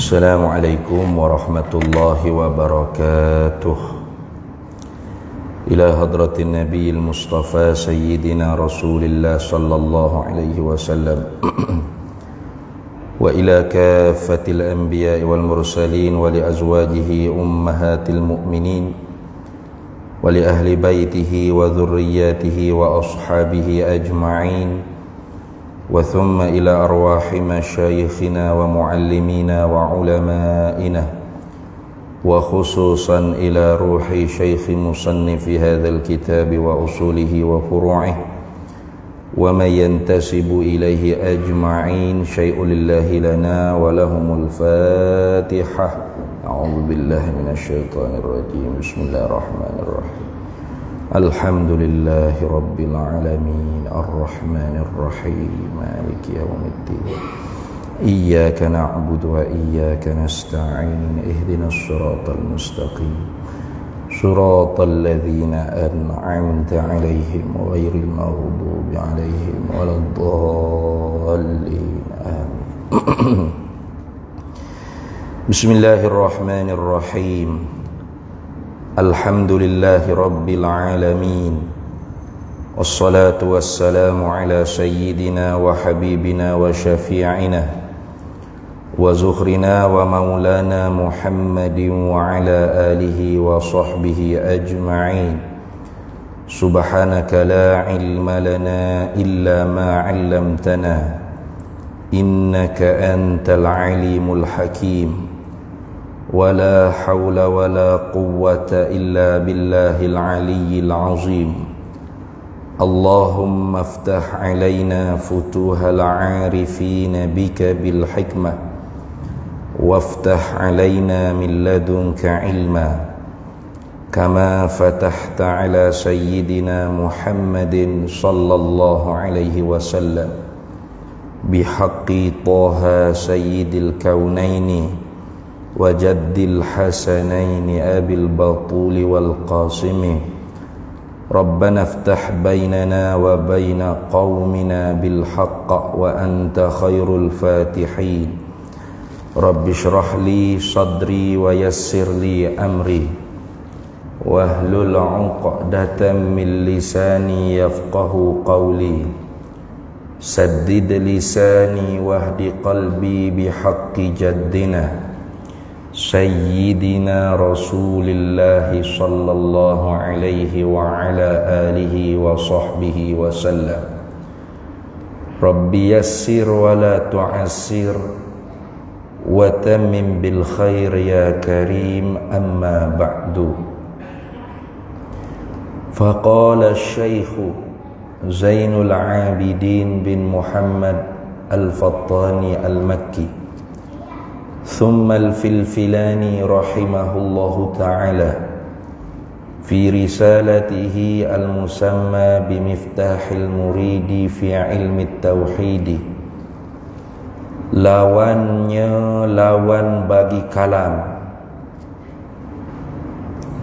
Assalamualaikum warahmatullahi wabarakatuh. Ila hadratin Nabiyil Mustafa Sayyidina Rasulillah sallallahu alaihi wasallam wa ila kaffatil anbiya'i wal mursalin wa li azwajihi ummahatil mu'minin wa li ahli baitihi wa dhurriyyatihi wa ashabihi ajma'in wa thumma ila arwahi masyayikhina wa muallimina wa ulama'ina wa khususan ila ruhi syaikhi musannifi hadzal kitab wa usulihi wa furu'ihi wa man yantasibu ilaihi ajma'in syai'un lillahi lana wa lahumul fatihah. A'udzu billahi minasyaitonir rajim. Bismillahirrahmanirrahim. Alhamdulillahi rabbil alamin arrahmanir rahim maliki yaumiddin iyyaka na'budu wa iyyaka nasta'in ihdinas siratal mustaqim siratal ladzina an'amta 'alaihim ghairil maghdubi 'alaihim waladdallin amin. Bismillahirrahmanirrahim. Alhamdulillahi rabbil alamin. Wassalatu wassalamu ala sayyidina wa habibina wa syafi'ina wa zuhrina wa maulana Muhammadin wa ala alihi wa sahbihi ajma'in. Subhanaka la ilma lana illa ma 'allamtana innaka antal alimul hakim. ولا حول ولا قوة إلا بالله العلي العظيم. اللهم افتح علينا فتوح العارفين بك بالحكمة وافتح علينا من لدنك علما كما فتحت على سيدنا محمد صلى الله عليه وسلم بحق طه سيد الكونين وجد الحسنين أبي البطول والقاسم. ربنا افتح بيننا وبين قومنا بالحق وأنت خير الفاتحين. رب اشرح لي صدري ويسر لي أمري واحلل عقدة من لساني يفقه قولي سدد لساني واهد قلبي بحق جدنا Sayyidina Rasulillahi sallallahu alaihi wa ala alihi wa sahbihi wa sallam. Rabbi yassir wa la tu'assir wa tammim bil khair ya karim, amma ba'du. Faqala Syekh Zainul Abidin bin Muhammad Al-Fattani Al-Makki ثم الفلفلاني رحمه الله تعالى في رسالته المسمى بمفتاح المريد في علم التوحيد. Lawannya lawan bagi kalam.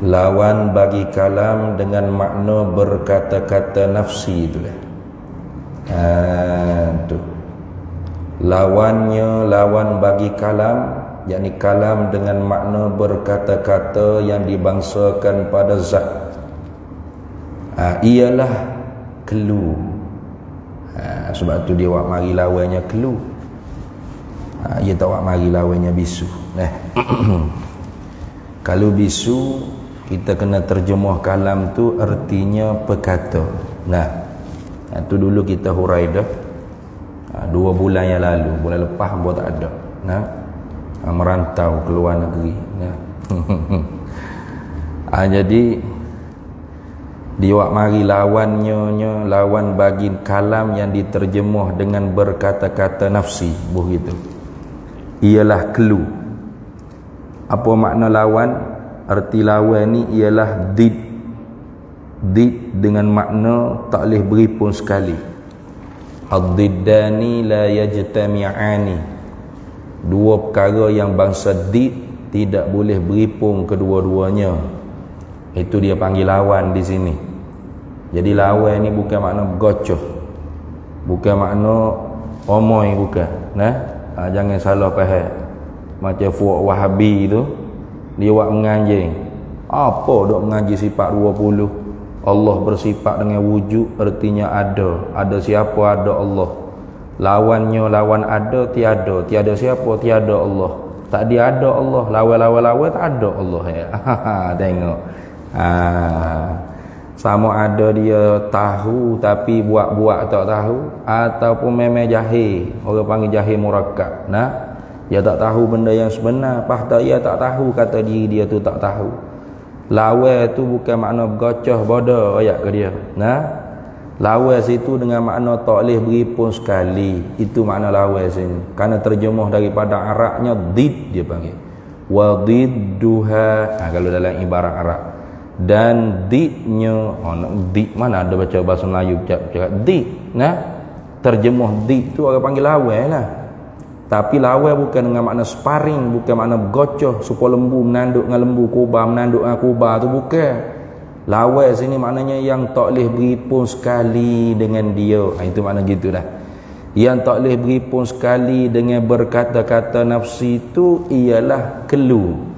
Lawan bagi kalam dengan makna berkata-kata nafsi itulah. Lawannya lawan bagi kalam, yakni kalam dengan makna berkata-kata yang dibangsakan pada zat, ialah kelu. Sebab tu dia wak mari lawannya kelu, dia tak wak mari lawannya bisu. Kalau bisu, kita kena terjemah kalam tu artinya perkata. Tu dulu kita hurai dah 2 bulan yang lalu, bulan lepas pun tak ada. Merantau ke luar negeri. Jadi diwak mari lawannya, lawan bagi kalam yang diterjemah dengan berkata-kata nafsi, begitu. Ialah kelu. Apa makna lawan? Arti lawan ni ialah did. Did dengan makna tak boleh beri pun sekali. Ad-diddani la yajtami'ani. 2 perkara yang bangsa did tidak boleh beripung kedua-duanya. Itu dia panggil lawan di sini. Jadi lawan ni bukan makna gocoh, bukan makna omoi, bukan. Jangan salah faham. Macam fuak Wahabi tu, dia buat menganjing. Apa dok mengaji sifat 20? Allah bersifat dengan wujud, artinya ada. Ada siapa? Ada Allah. Lawannya lawan ada, tiada. Tiada siapa? Tiada Allah. Tak dia ada Allah. Lawan tak ada Allah. Tengok. Sama ada dia tahu tapi buat-buat tak tahu, ataupun memang jahil. Orang panggil jahil murakkab. Nah, dia tak tahu benda yang sebenar. Pasal dia tak tahu, kata diri dia tu tak tahu. Lawan tu bukan makna bergocoh bodoh ayat ke dia. Nah, lawan situ dengan makna tak boleh beri pun sekali. Itu makna lawan sini. Kerana terjemah daripada Arabnya did, dia panggil. Wa didduha. Kalau dalam ibarat Arab. Dan didnya, did mana ada baca bahasa Melayu cakap did. Nah, terjemah did tu orang panggil lawan lah. Tapi lawan bukan dengan makna sparring, bukan makna bergocoh supaya lembu menanduk dengan lembu, kubar menanduk dengan kubar, tu bukan. Lawan sini maknanya yang tak boleh beri pun sekali dengan dia. Itu makna gitulah. Yang tak boleh beri pun sekali dengan berkata-kata nafsi itu ialah kelu.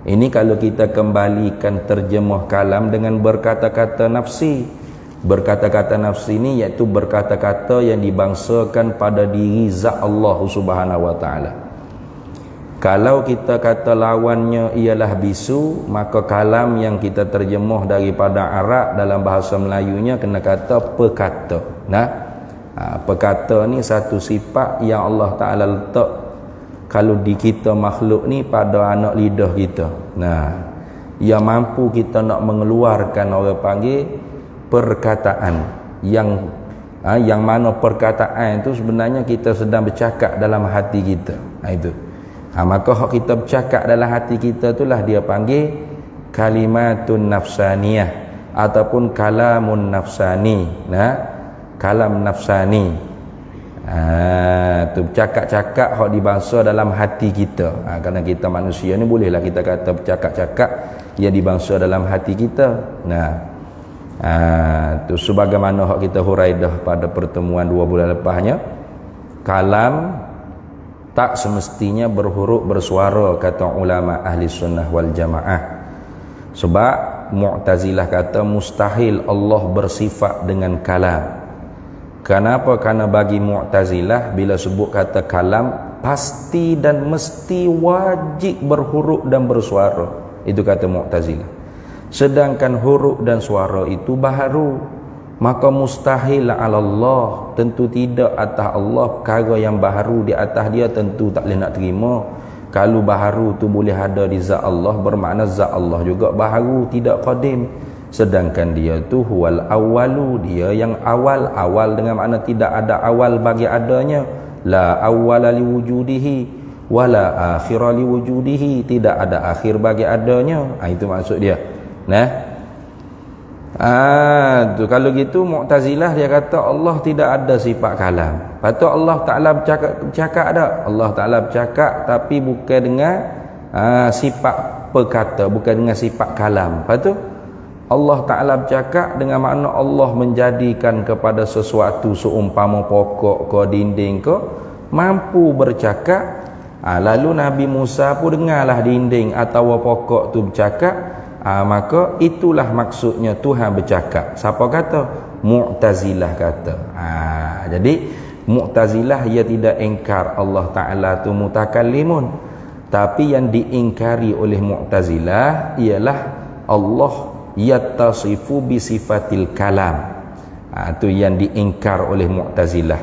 Ini kalau kita kembalikan terjemah kalam dengan berkata-kata nafsi. Berkata-kata nafsi ini iaitu berkata-kata yang dibangsakan pada diri zat Allah Subhanahu wa taala. Kalau kita kata lawannya ialah bisu, maka kalam yang kita terjemah daripada Arab dalam bahasa Melayunya kena kata perkata. Nah, perkata ni satu sifat yang Allah Taala letak kalau di kita makhluk ni pada anak lidah kita. Nah, yang mampu kita nak mengeluarkan, orang panggil perkataan yang mana perkataan itu sebenarnya kita sedang bercakap dalam hati kita. Itu. Maka hak kita bercakap dalam hati kita itulah dia panggil kalimatun nafsaniyah ataupun kalamun nafsani. Nah, kalam nafsani. Tu bercakap-cakap hak dibangsa dalam hati kita. Kerana kita manusia ni bolehlah kita kata bercakap-cakap yang dibangsa dalam hati kita. Nah, tu sebagaimana hak kita huraidah pada pertemuan 2 bulan lepasnya, kalam tak semestinya berhuruf bersuara, kata ulama ahli sunnah wal jamaah. Sebab Mu'tazilah kata mustahil Allah bersifat dengan kalam. Kenapa? Kerana bagi Mu'tazilah bila sebut kata kalam pasti dan mesti wajib berhuruf dan bersuara. Itu kata Mu'tazilah. Sedangkan huruf dan suara itu baharu, maka mustahil ala Allah, tentu tidak atas Allah perkara yang baharu di atas dia tentu tak boleh nak terima. Kalau baharu tu boleh ada di zat Allah, bermakna zat Allah juga baharu, tidak qadim. Sedangkan dia tu huwal awwalu, dia yang awal dengan makna tidak ada awal bagi adanya. La awwala li wujudihi wala akhira li wujudihi, tidak ada akhir bagi adanya. Itu maksud dia. Nah, tu kalau gitu Mu'tazilah dia kata Allah tidak ada sifat kalam. Patut Allah Taala bercakap ada. Allah Taala bercakap tapi bukan dengan sifat perkata, bukan dengan sifat kalam. Patut Allah Taala bercakap dengan makna Allah menjadikan kepada sesuatu seumpama pokok ke dinding ke mampu bercakap. Lalu Nabi Musa pun dengarlah dinding atau pokok tu bercakap. Maka itulah maksudnya Tuhan bercakap. Siapa kata? Mu'tazilah kata. Jadi Mu'tazilah ia tidak ingkar Allah Ta'ala tu mutakallimun. Tapi yang diingkari oleh Mu'tazilah ialah Allah yattasifu bisifatil kalam. Itu yang diingkar oleh Mu'tazilah.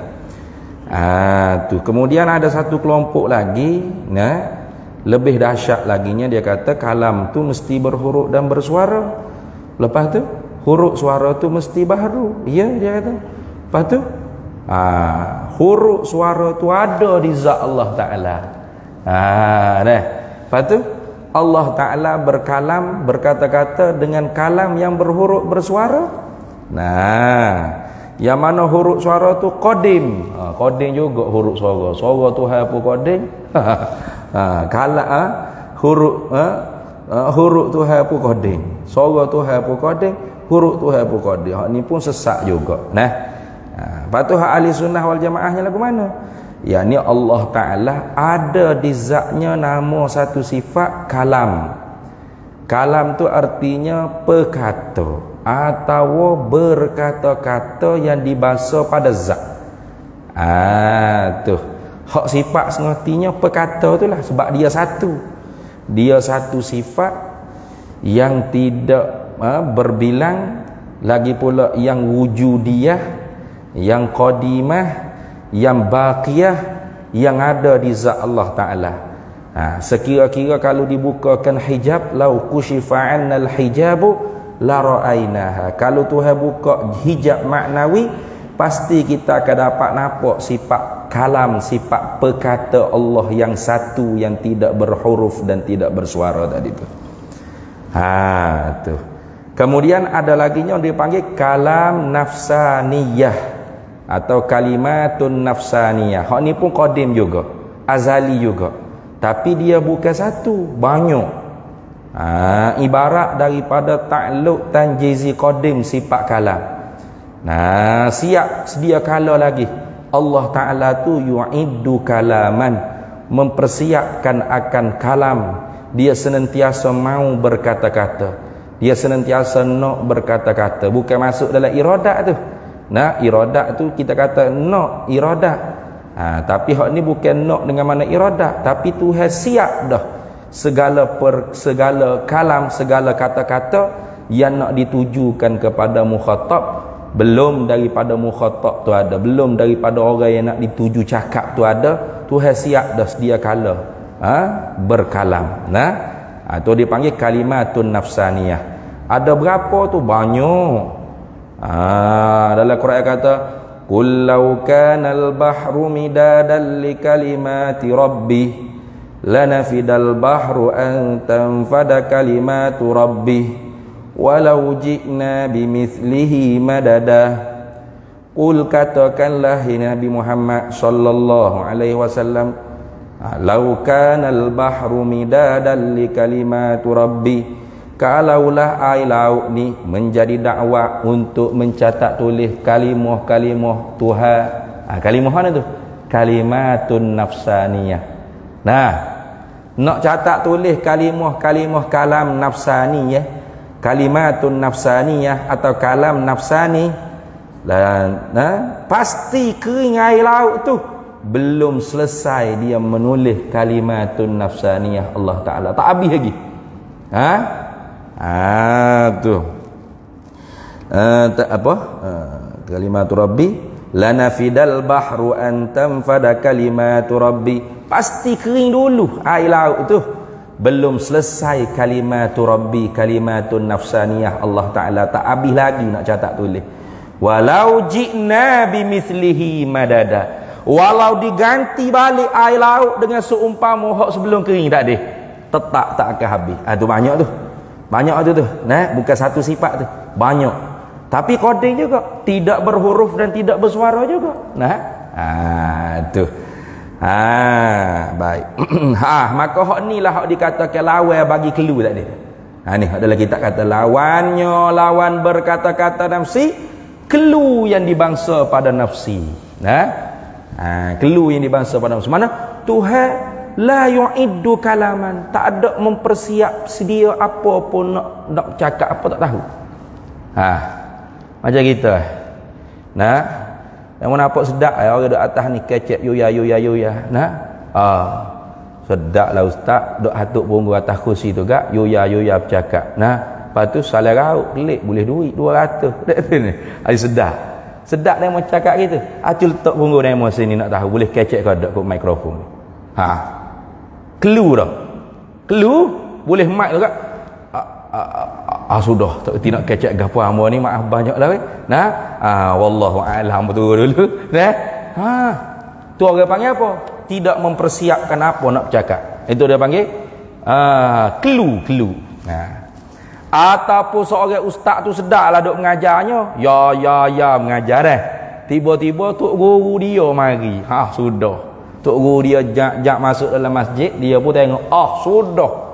Kemudian ada satu kelompok lagi, lebih dahsyat laginya, dia kata kalam tu mesti berhuruf dan bersuara. Lepas tu huruf suara tu mesti baharu. Ya, dia kata. Lepas tu huruf suara tu ada di zat Allah Ta'ala. Lepas tu Allah Ta'ala berkalam, berkata-kata dengan kalam yang berhuruf bersuara. Yang mana huruf suara tu qadim. Qadim juga huruf suara. Suara Tuhan pun qadim. Huruf Tuhan pun qadim. Suara Tuhan pun qadim, huruf Tuhan pun qadim. Hak ni pun sesak juga. Lepas tu hak ahli sunnah wal jamaahnya lagu mana? yakni Allah Ta'ala ada di zatnya nama satu sifat kalam. Kalam tu artinya perkata atau berkata-kata yang dibahasa pada zat. Tu hak sifat sengertinya perkata tu lah, sebab dia satu. Dia satu sifat yang tidak berbilang, lagi pula yang wujudiyah, yang qadimah, yang baqiyah, yang ada di zat Allah Ta'ala. Sekira-kira kalau dibukakan hijab, lau kushifa 'annal hijabu la ra'ainaha. Kalau Tuhan buka hijab maknawi, pasti kita akan dapat nampak sifat kalam, sifat perkata Allah yang satu, yang tidak berhuruf dan tidak bersuara tadi tu. Tu. Kemudian ada lagi yang dipanggil kalam nafsaniyah atau kalimatun nafsaniyah. Hak ni pun qadim juga, azali juga. Tapi dia bukan satu, banyak. Ibarat daripada ta'alluq tanjizi qadim sifat kalam. Siap sedia kala lagi Allah Ta'ala tu yu'iddu kalaman, mempersiapkan akan kalam. Dia senantiasa mau berkata-kata, dia senantiasa nak berkata-kata. Bukan masuk dalam iradat tu. Iradat tu kita kata nak iradat. Tapi hak ni bukan nak dengan mana iradat, tapi Tuhan siap dah segala kalam, segala kata-kata yang nak ditujukan kepada mukhatab. Belum daripada mukhatab tu ada, belum daripada orang yang nak dituju cakap tu ada, Tuhan siap dah sedia kala berkalam. Tu dipanggil kalimatun nafsaniyah. Ada berapa tu? Banyak. Dalam Quran kata qul law kana al-bahru midadan li kalimati rabbi lanafidal bahru an tanfada kalimatu rabbi walau ji'na bimithlihi madada. Qul, katakanlah Nabi Muhammad sallallahu alaihi wasallam, law kana al-bahru midadan li kalimatu rabbi, kalaulah air laut ni menjadi dakwah untuk mencatat tulis kalimah-kalimah Tuhan. Kalimah mana tu? Kalimatun nafsaniyah. Nak catat tulis kalimah-kalimah kalam nafsani, kalimatun nafsaniyah atau kalam nafsani, pasti kering air laut tu. Belum selesai dia menulis kalimatun nafsaniyah Allah Ta'ala, tak habis lagi. Kalimatu rabbi lanafidal bahru an tanfada kalimatu rabbi. Pasti kering dulu air laut tu, belum selesai kalimatu rabbi, kalimatun nafsaniyah Allah Ta'ala, tak habis lagi nak catat tulis. Walau ji'na bimithlihi madada, walau diganti balik air laut dengan seumpama hak sebelum kering tak ada, tetap tak akan habis. Tu banyak tu. Banyak tu. Bukan satu sifat tu, banyak. Tapi qadim juga, tidak berhuruf dan tidak bersuara juga. Tu. Baik. Maka hak ni lah hak dikatakan lawan bagi kelu tak ada. Ni adalah kita kata lawannya, lawan berkata-kata nafsi, kelu yang dibangsa pada nafsi. Kelu yang dibangsa pada nafsi. Mana Tuhan la yu'iddu kalaman, tak ada mempersiap sedia apa pun nak cakap apa tak tahu. Macam kita. Yang mana nampak sedap orang duduk atas ni kecek yuya. Sedap lah ustaz, duduk hatuk punggung atas kursi tu gak yuya bercakap. Lepas tu salah rauk kelik boleh duit 200. Ni sedap. Sedap dia mau cakap gitu. Acul letak punggung dia mau sini nak tahu boleh kecek ke tak kok mikrofon. Clue dah. Clue boleh mic tu kak. Sudah tak nak kecek gapo hamba ni, maaf banyak dah weh. Wallahu a'lam betul dulu. Tu orang panggil apa? Tidak mempersiapkan apa nak bercakap. Itu dia panggil clue. Ataupun seorang ustaz tu sedaklah duk mengajarnya. Ya mengajar dah. Tiba-tiba tok guru dia mari. Sudah. Tok guru dia jak masuk dalam masjid, dia pun tengok, sudah.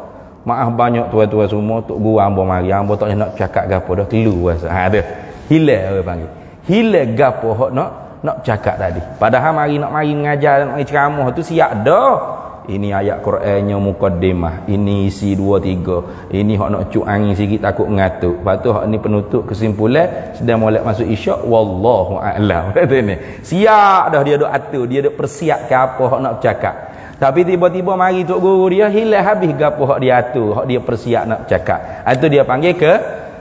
Maaf banyak tuan-tuan semua, tok guru hamba mari. Hamba tak nak cakap gapo dah, kelu rasa. Tu. Hilang orang panggil. Hilang gapo hak nak nak cakap tadi. Padahal mari mengajar, nak mari ceramah tu siap dah. Ini ayat Qurannya mukaddimah, ini isi 2 3, ini hak nak cuk angin sikit takut ngantuk. Lepas tu hak ni penutup kesimpulan, sedang molek masuk isyak, wallahu a'lam. Kata ni siap dah, dia duk atur, dia duk persiapkan apa hak nak cakap. Tapi tiba-tiba mari tok guru dia hilang habis gapo hak dia atur, hak dia persiap nak cakap. Itu dia panggil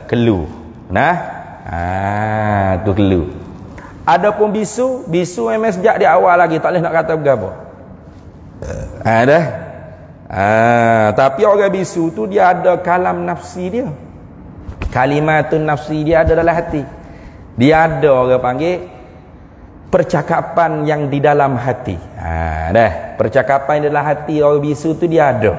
kelu. Nah, tu kelu. Adapun bisu memang sejak di awal lagi tak boleh nak kata berapa. Tapi orang bisu tu dia ada kalam nafsi dia, kalimatun nafsi dia ada dalam hati. Dia ada orang panggil percakapan yang di dalam hati. Percakapan yang di dalam hati orang bisu tu dia ada,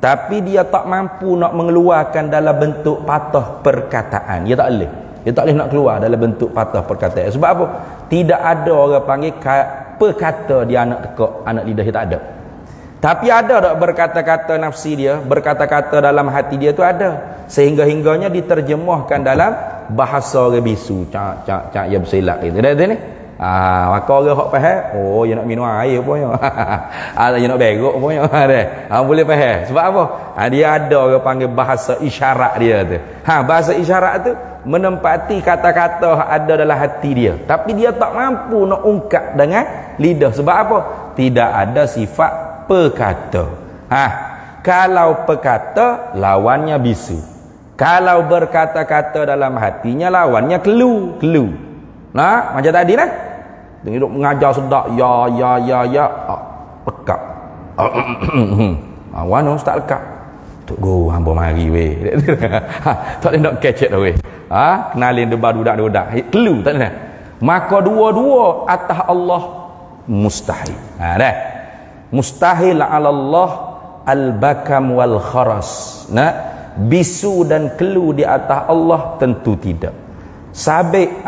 tapi dia tak mampu nak mengeluarkan dalam bentuk patah perkataan. Dia tak boleh nak keluar dalam bentuk patah perkataan. Sebab apa? Tidak ada orang panggil perkata dia anak tekak, anak lidah dia tak ada. Tapi ada tak berkata-kata nafsi dia, berkata-kata dalam hati dia tu ada. Sehingga-hingganya diterjemahkan dalam bahasa orang bisu. Cak ya bersilap gitu. Dah ni. Maka orang hok faham, oh dia nak minum air punya. Dia nak berok punya. Boleh faham. Sebab apa? Dia ada orang panggil bahasa isyarat dia tu. Bahasa isyarat tu menempati kata-kata ada dalam hati dia, tapi dia tak mampu nak ungkap dengan lidah. Sebab apa? Tidak ada sifat perkata. Kalau perkata lawannya bisu. Kalau berkata-kata dalam hatinya lawannya kelu. Nah, macam tadi nah. Dia duk mengajar sedak ya lekap. Wano tak lekap. Tok guru hamba mari weh. Tak boleh nak kecek dah weh. Kenalin debar budak-budak. Kelu tak ada. Maka dua-dua atas Allah mustahil. Dah. Mustahil 'ala Allah al-bakam wal kharas. Bisu dan kelu di atas Allah tentu tidak. Sabit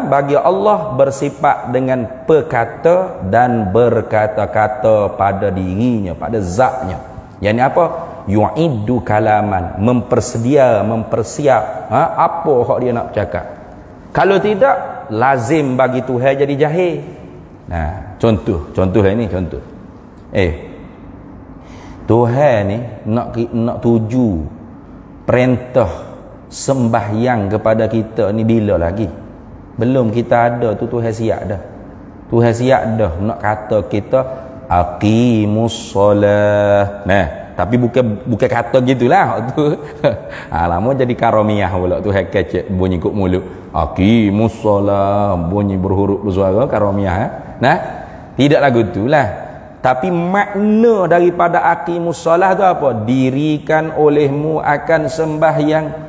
bagi Allah bersifat dengan perkata dan berkata-kata pada dirinya, pada zatnya. Yang ni apa? Yu'iddu kalaman, mempersiap apa hak dia nak cakap. Kalau tidak, lazim bagi Tuhan jadi jahil. Contoh ini contoh. Tuhan ni nak tuju perintah sembahyang kepada kita ni bila lagi? Belum kita ada tu Tuhan siap dah. Tuhan siap dah nak kata kita aqimus solah. Tapi bukan kata gitulah tu. Lama jadi karamiah pula Tuhan kecek bunyi kok mulut. Aqimus solah bunyi berhuruf bersuara karamiah. Tidak lagu itulah. Tapi makna daripada aqimus solah tu apa? Dirikan olehmu akan sembahyang.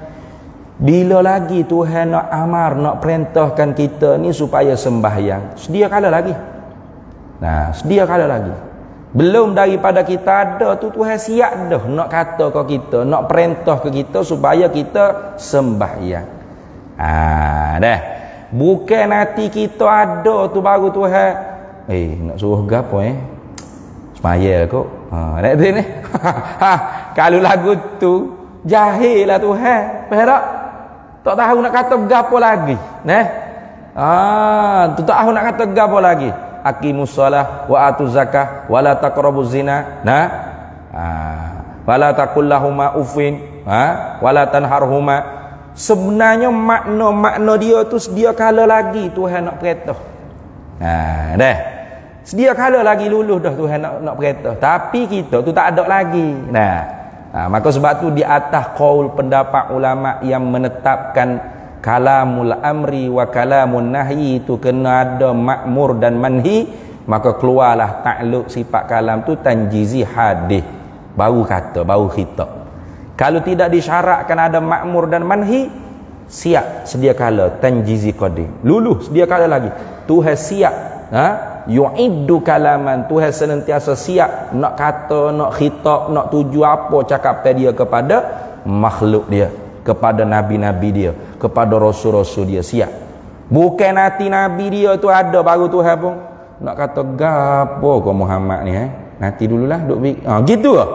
Bila lagi Tuhan nak amar, nak perintahkan kita ni supaya sembahyang? Sedia kala lagi. Sedia kala lagi. Belum daripada kita ada tu Tuhan siap dah nak kata ke kita, nak perintah ke kita supaya kita sembahyang. Dah. Bukan hati kita ada tu baru Tuhan nak suruh gapo semaya kok. Nak ni. Kalau lagu tu jahil lah Tuhan. Faham tak? Tak tahu nak kata gapo lagi. Tu tak tahu nak kata gapo lagi. Aqimus shalah wa atuz zakah wa la taqrabuz zina. Wa la taqul lahumā uffin, wa la tanharhumā. Sebenarnya makna dia tu sedia kala lagi Tuhan nak perintah. Dah. Sedia kala lagi luluh dah Tuhan nak perintah. Tapi kita tu tak ada lagi. Maka sebab tu di atas qaul pendapat ulama yang menetapkan kalamul amri wa kalamun nahyi itu kena ada ma'mur dan manhi, maka keluarlah takluk sifat kalam tu tanjizi hadis, baru kata, baru khitab. Kalau tidak disyaratkan ada ma'mur dan manhi, siap sedia kala tanjizi qadim, luluh sedia kala lagi Tuhan siap yu'iddu kalaman, Tuhan senantiasa siap nak kata, nak khitab, nak tuju apa cakapan dia kepada makhluk dia, kepada nabi-nabi dia, kepada rasul-rasul dia, siap. Bukan hati nabi dia tu ada baru Tuhan pun nak kata gapo kau Muhammad ni nanti dululah duk gitu lah.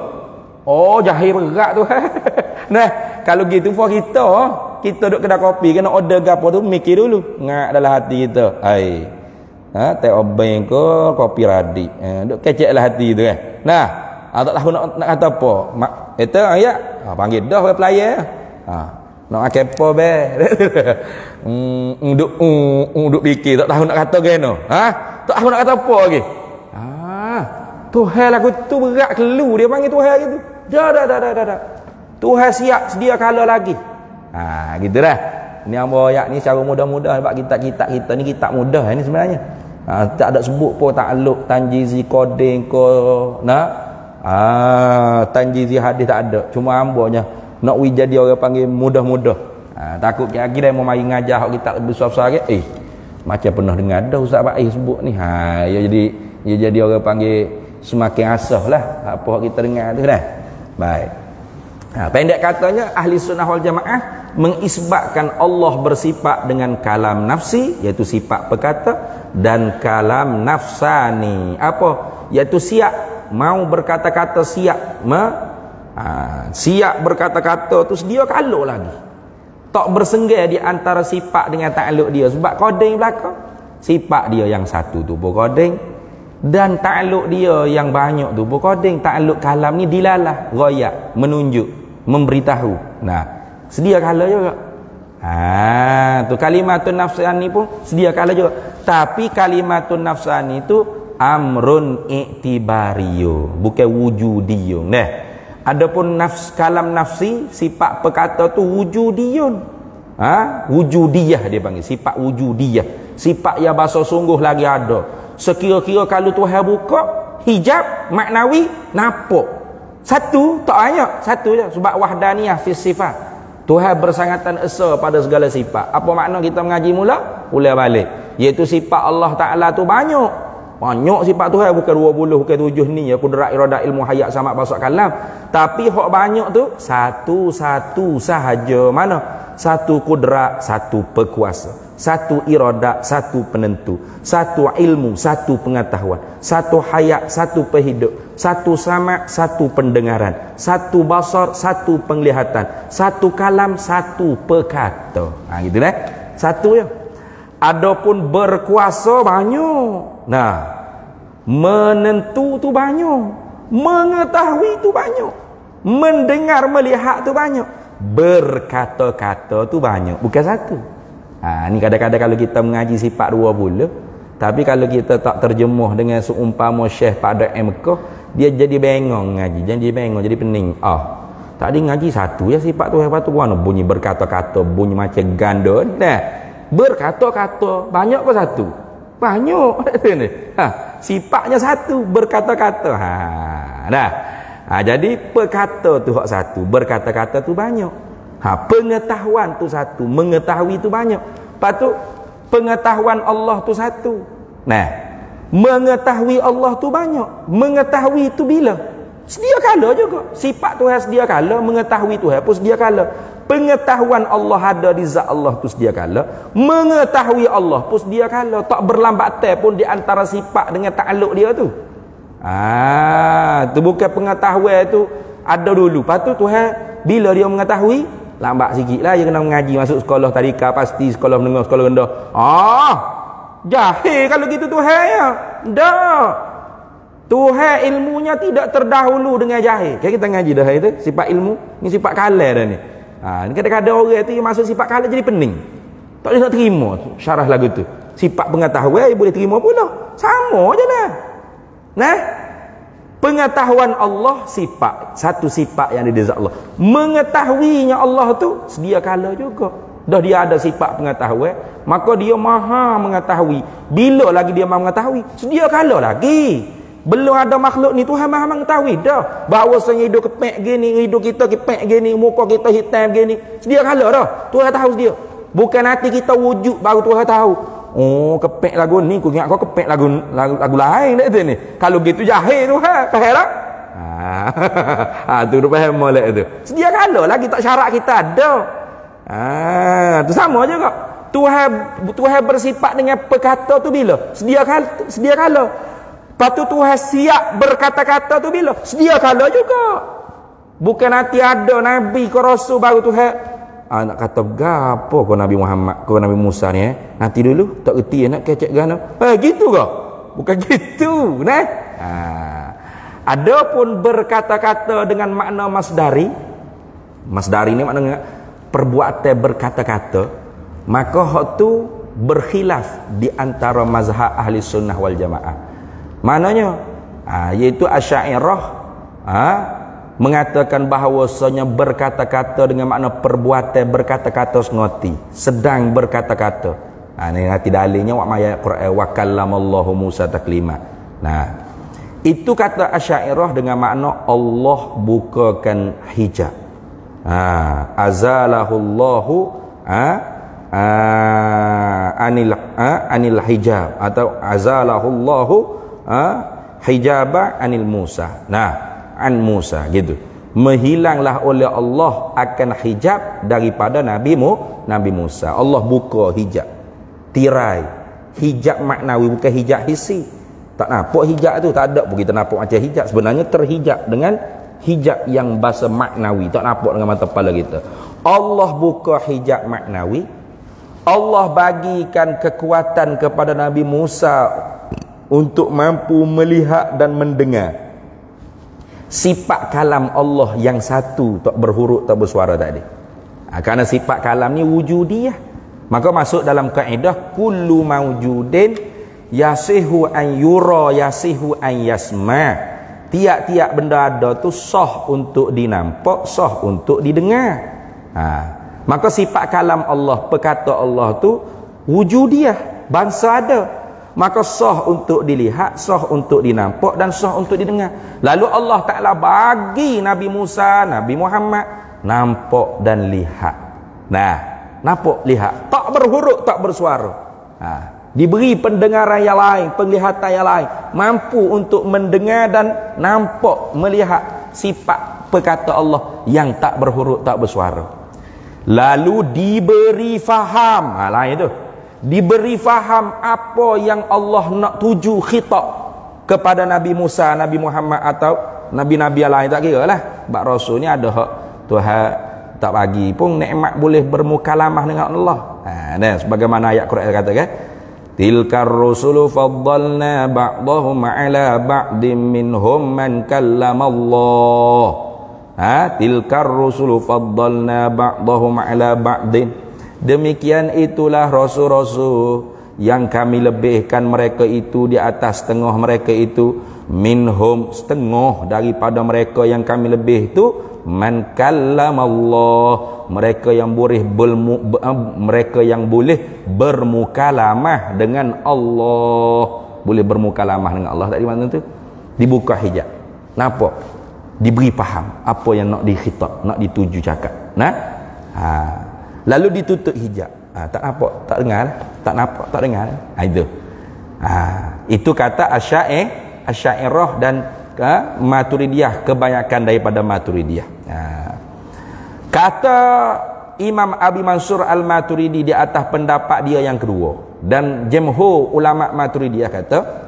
Jahil berat tu. Kalau gitu for kita duk kedai kopi kena order gapo tu mikir dulu ngak dalam hati kita. teh obeng ke kopi radik. Duk keceklah hati tu kan. Nah, tak tahu nak kata apa. Itu ayat panggil dah oleh player. Nak kepo be. Duk fikir tak tahu nak kata geno. Tak tahu nak kata apa lagi. Tuhan lagu tu berat kelu dia panggil Tuhan gitu. Dah. Tuhan siap sedia kala lagi. Gitulah. Ni ambo ayat ni cara mudah-mudah sebab kitab-kitab kita ni kitab mudah ni sebenarnya. Tak ada sebut pun takluk tanjizi kodeng ko tanjizi hadis tak ada. Cuma ambonya nak wi jadi orang panggil mudah-mudah. Takut kira-kira mau mari ngajar hak kitab besar-besar ke. Macam pernah dengar dah Ustaz Faiz sebut ni. Dia jadi orang panggil semakin asah lah apa hak kita dengar tu dah. Baik. Pendek katanya ahli sunnah wal jamaah mengisbatkan Allah bersifat dengan kalam nafsi iaitu sifat perkata dan kalam nafsani apa iaitu siap mau berkata-kata siap siap berkata-kata tu sedia kalau lagi tak bersenggai di antara sifat dengan takluk dia sebab kodeng belakang sifat dia yang satu tu pun kodeng dan takluk dia yang banyak tu pun kodeng takluk kalam ni dilalah ghayak menunjuk memberitahu sedia kala juga. Tu kalimatun nafsani pun sedia kala juga. Tapi kalimatun nafsani tu amrun i'tibariyo, bukan wujudiyun. Adapun kalam nafsi sifat perkata tu wujudiyun. Wujudiyah dia panggil, sifat wujudiyah. Sifat yang bahasa sungguh lagi ada. Sekira-kira kalau Tuhan buka hijab maknawi nampak. Satu tak banyak, satu je sebab wahdaniyah fi sifat. Tuhan bersangatan esa pada segala sifat. Apa makna kita mengaji mula? Ulang balik. Iaitu sifat Allah Ta'ala tu banyak. Banyak sifat Tuhan, bukan 20, bukan 7 ni. Ya kudrat, iradah, ilmu, hayat, sama bahasa kalam. Tapi hak banyak tu satu-satu sahaja. Mana? Satu kudrat, satu berkuasa. Satu iradat, satu penentu. Satu ilmu, satu pengetahuan. Satu hayat, satu penghidup. Satu sama, satu pendengaran. Satu basar, satu penglihatan. Satu kalam, satu perkata. Gitu dah. Satu ya. Adapun berkuasa banyak. Menentu tu banyak. Mengetahui tu banyak. Mendengar, melihat tu banyak. Berkata-kata tu banyak. Bukan satu. Ni kadang-kadang kalau kita mengaji sifat 20, tapi kalau kita tak terjemuh dengan seumpama Syekh pada Mekah, dia jadi bengong ngaji, jadi bengong, jadi pening. Tadi ngaji satu ya sifat tu apa tu mana bunyi berkata-kata, bunyi macam ganda. Berkata-kata banyak apa satu? Banyak. Sifatnya satu, berkata-kata. Jadi perkata tu hak satu, berkata-kata tu banyak. Pengetahuan tu satu, mengetahui tu banyak. Patut pengetahuan Allah tu satu. Mengetahui Allah tu banyak. Mengetahui tu bila? Sedia kala juga. Sifat Tuhan sedia kala, mengetahui Tuhan pun sedia kala. Pengetahuan Allah ada di zat Allah tu sedia kala. Mengetahui Allah pun sedia kala. Tak berlambatan pun di antara sifat dengan takluk dia tu. Tu bukan pengetahuan tu ada dulu. Patut Tuhan bila dia mengetahui lambat sikit lah dia kena mengaji masuk sekolah tadika pasti sekolah menengah sekolah rendah jahil kalau gitu Tuhan ya Tuhan ilmunya tidak terdahulu dengan jahil. Kita ngaji dah itu sifat ilmu ni sifat kalah dah ni. Ni kadang-kadang orang tu yang masuk sifat kalah jadi pening tak boleh nak terima syarah lagu tu. Sifat pengetahuan boleh terima pula sama je lah. Pengetahuan Allah sifat, satu sifat yang ada di zat Allah. Mengetahuinya Allah tu sedia kala juga. Dah dia ada sifat pengetahuan, maka dia maha mengetahui. Bila lagi dia maha mengetahui? Sedia kala lagi. Belum ada makhluk ni Tuhan maha mengetahui dah. Bahawasanya hidup kepek gini, hidup kita kepek gini, muka kita hitam gini. Sedia kala dah. Tuhan tahu sedia. Bukan hati kita wujud baru Tuhan tahu. Kepek lagu ni aku ingat kau kepek lagu lain dah tu ni. Kalau gitu jahil tu faham tak? Tu faham molek tu. Sedia kala lagi tak syarat kita ada. Tu sama juga. Tuhan bersifat dengan perkata tu bila? Sedia kala. Lepas tu Tuhan siap berkata-kata tu bila? Sedia kala juga. Bukan nanti ada nabi ke rasul baru Tuhan nak kata gapo ko Nabi Muhammad ko Nabi Musa ni nanti dulu tak reti nak kecek gana gitu ke bukan gitu nah adapun berkata-kata dengan makna masdari ni maknanya perbuatan berkata-kata maka hak tu berkhilaf di antara mazhab ahli sunnah wal jamaah maknanya iaitu Asy'ariyah mengatakan bahawasanya berkata-kata dengan makna perbuatan berkata-kata sengoti sedang berkata-kata ni nanti dalilnya wak ayat Quran wa kallamallahu Musa taklima nah itu kata Asy'ariyah dengan makna Allah bukakan hijab azalahullahu anil hijab atau azalahullahu hijaba anil Musa an Musa gitu menghilanglah oleh Allah akan hijab daripada Nabi Musa Allah buka hijab tirai hijab maknawi bukan hijab hissi tak nampak hijab tu tak ada pun kita nampak macam hijab sebenarnya terhijab dengan hijab yang bahasa maknawi tak nampak dengan mata kepala kita Allah buka hijab maknawi Allah bagikan kekuatan kepada Nabi Musa untuk mampu melihat dan mendengar sifat kalam Allah yang satu tak berhuruf tak bersuara tadi kerana sifat kalam ni wujudiyah maka masuk dalam kaedah kullu mawjudin yasihu an yura yasihu an yasma tiap-tiap benda ada tu sah untuk dinampak sah untuk didengar maka sifat kalam Allah perkata Allah tu wujudiyah bangsa ada maka sah untuk dilihat, sah untuk dinampak dan sah untuk didengar. Lalu Allah Ta'ala bagi Nabi Musa, Nabi Muhammad nampak dan lihat. Nah, nampak lihat, tak berhuruf, tak bersuara. Diberi pendengaran yang lain, penglihatan yang lain, mampu untuk mendengar dan nampak, melihat sifat perkata Allah yang tak berhuruf, tak bersuara. Lalu diberi faham, lain tu. Diberi faham apa yang Allah nak tuju khitab kepada Nabi Musa, Nabi Muhammad atau Nabi-Nabi yang lain tak kira lah. Sebab Rasul ni ada hak Tuhan tak bagi pun nikmat boleh bermukalamah dengan Allah. Dan sebagaimana ayat Quran kata kan, tilkar rusulu faddalna ba'dahum ala ba'dim minhum man kallamallah. Tilkar rusulu faddalna ba'dahum ala ba'din. Demikian itulah rasul-rasul yang kami lebihkan mereka itu di atas setengah mereka itu minhum setengah daripada mereka yang kami lebih itu man kallamallah mereka yang boleh bermukalamah dengan Allah boleh bermukalamah dengan Allah dari mana tu dibuka hijab nampak diberi faham apa yang nak dikhitab nak dituju cakap lalu ditutup hijab tak nampak tak dengar tak nampak tak dengar itu kata Asy'ariyah dan Maturidiyah kebanyakan daripada Maturidiyah kata Imam Abi Mansur Al-Maturidi di atas pendapat dia yang kedua dan jumhur ulama Maturidiyah kata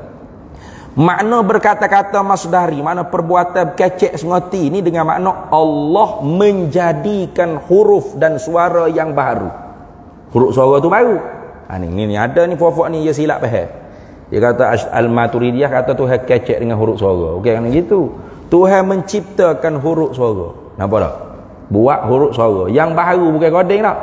makna berkata-kata masdari makna perbuatan kecek sengoti ni dengan makna Allah menjadikan huruf dan suara yang baru huruf suara tu baru ni ada ni fofok ni dia silap faham dia kata Al-Maturidiyah kata Tuhan kecek dengan huruf suara okey kan gitu Tuhan menciptakan huruf suara nampak tak buat huruf suara yang baru bukan coding tak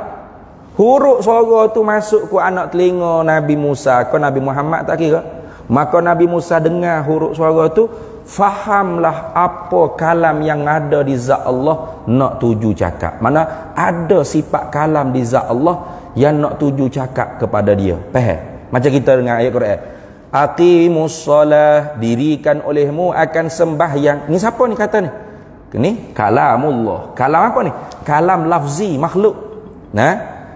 huruf suara tu masuk ke anak telinga Nabi Musa ke Nabi Muhammad tak kira maka Nabi Musa dengar huruf suara tu fahamlah apa kalam yang ada di zat Allah nak tuju cakap mana ada sifat kalam di zat Allah yang nak tuju cakap kepada dia faham macam kita dengar ayat Quran aqimus solah dirikan olehmu akan sembahyang ni siapa ni kata ni kalamullah kalam apa ni kalam lafzi makhluk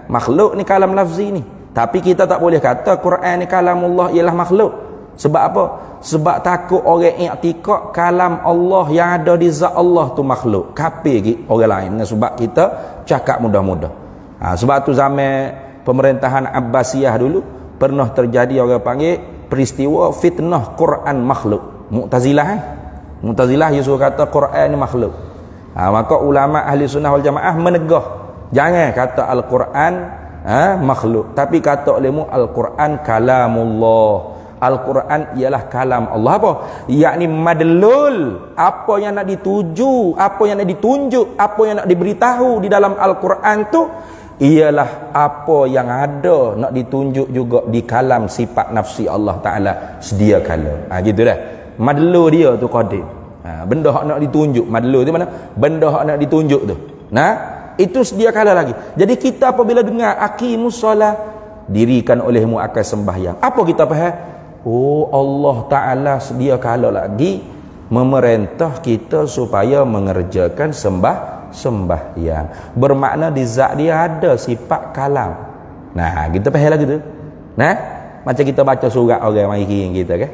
makhluk ni kalam lafzi ni tapi kita tak boleh kata Quran ni kalamullah ialah makhluk sebab apa? Sebab takut orang i'tikad kalam Allah yang ada di zat Allah tu makhluk. Kafir orang lain. Sebab kita cakap mudah-mudah. Sebab tu zaman pemerintahan Abbasiyah dulu pernah terjadi orang panggil peristiwa fitnah Quran makhluk. Mu'tazilah Mu'tazilah dia suruh kata Quran ni makhluk. Maka ulama ahli sunnah wal jamaah menegah Jangan kata Al-Quran makhluk, tapi kata olehmu Al-Quran kalamullah. Al-Quran ialah kalam Allah. Apa? Yakni madlul, apa yang nak dituju, apa yang nak ditunjuk, apa yang nak diberitahu di dalam Al-Quran tu ialah apa yang ada nak ditunjuk juga di kalam sifat nafsi Allah Ta'ala sedia kala. Gitu dah. Madlul dia tu qadim. Benda hak nak ditunjuk. Madlul tu mana? Benda hak nak ditunjuk tu. Itu sedia kala lagi. Jadi kita apabila dengar aqimus solah, dirikan olehmu akan sembahyang. Apa kita faham? Oh, Allah Ta'ala sedia kala lagi memerintah kita supaya mengerjakan sembahyang. Bermakna di zat dia ada sifat kalam. Kita faham lagi tu. Macam kita baca surat orang mari kirim kita kan.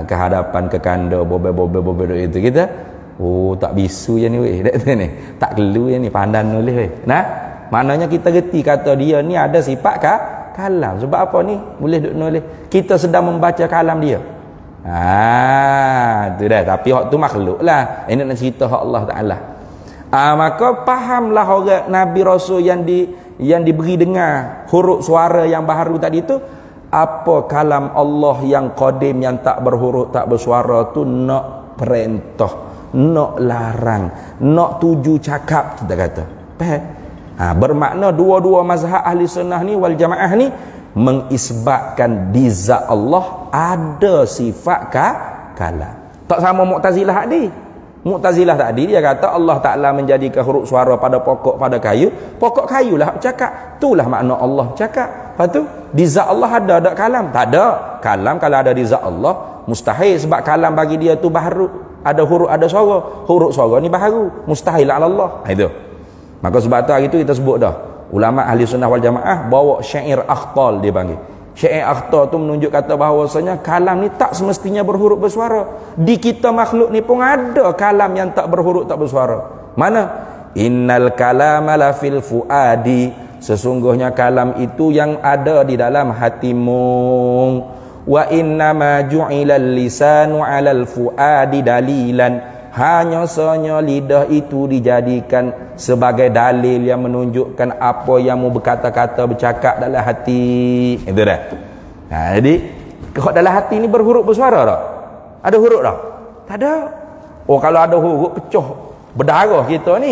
Kehadapan ke kanda bobe itu kita. Oh, tak bisu je ni weh. Tak kelu je ni pandan nulis weh. Maknanya kita reti kata dia ni ada sifat kalam. Sebab apa ni? Boleh duk nulis. Kita sedang membaca kalam dia. Tu dah. Tapi hak tu makhluk lah. Ini nak cerita hak Allah Ta'ala. Maka fahamlah orang Nabi Rasul yang diberi dengar huruf suara yang baharu tadi tu. Apa kalam Allah yang qadim, yang tak berhuruf, tak bersuara tu nak perintah, nak larang, nak tuju cakap, kita kata. Faham? Bermakna dua-dua mazhab ahli sunnah ni wal jamaah ni mengisbatkan di zat Allah ada sifat kalam. Tak sama Mu'tazilah tadi. Mu'tazilah tadi dia kata Allah Ta'ala menjadikan huruf suara pada pokok, pada kayu. Pokok kayu lah cakap. Itulah makna Allah cakap. Lepas tu di zat Allah ada kalam? Tak ada. Kalam kalau ada di zat Allah mustahil, sebab kalam bagi dia tu baharu. Ada huruf, ada suara. Huruf suara ni baharu. Mustahil ala Allah. Itu. Maka sebab tu hari tu kita sebut dah, ulama ahli sunnah wal jamaah bawa syair akhtal, dia panggil. Syair akhtal tu menunjuk kata bahawasanya kalam ni tak semestinya berhuruf bersuara. Di kita makhluk ni pun ada kalam yang tak berhuruf tak bersuara. Mana? Innal kalama la fil fuadi. Sesungguhnya kalam itu yang ada di dalam hatimu. Wa innama ju'ilal lisanu 'alal fuadi dalilan. Hanya sahaja lidah itu dijadikan sebagai dalil yang menunjukkan apa yang mau berkata-kata, bercakap dalam hati. Itu dah. Jadi kalau dalam hati ni berhuruf bersuara tak? Ada huruf tak? Tak ada. Oh, kalau ada huruf pecah berdarah kita ni.